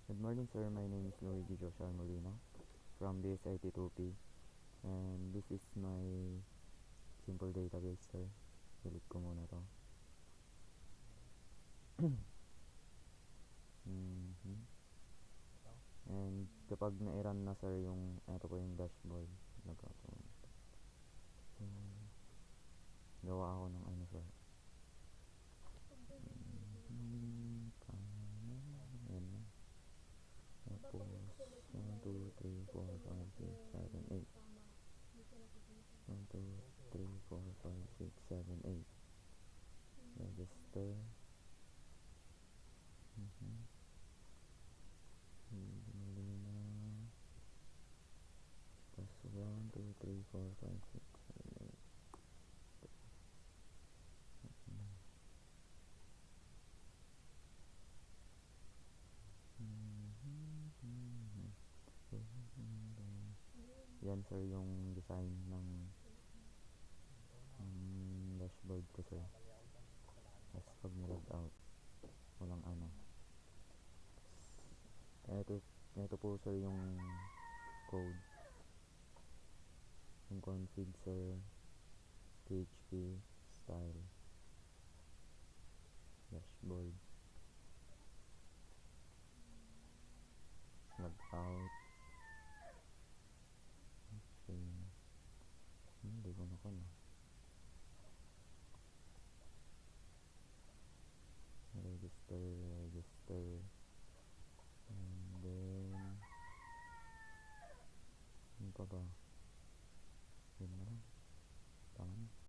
Good morning, sir. My name is Luigi Joshua Molina from BSIT2P, and this is my simple database, sir. Delete ko muna to. And kapag na-run na, sir, ito po yung dashboard. Gawa ako ng ano, sir. Ayan na. Tapos, 1, 2, 3, 4, 5, 6, 7, 8. 1, 2, 3, 4, 5, 6, 7, 8. Register. Molina. Tapos 1, 2, 3, 4, 5, 6, 7, 8. Yan, sir, yung design ng dashboard ko, sir. Tapos pag nilog out, walang ano. Ito po, sir, yung code. Yung config, sir. PHP style dashboard. Log out. Okay. Hindi ko na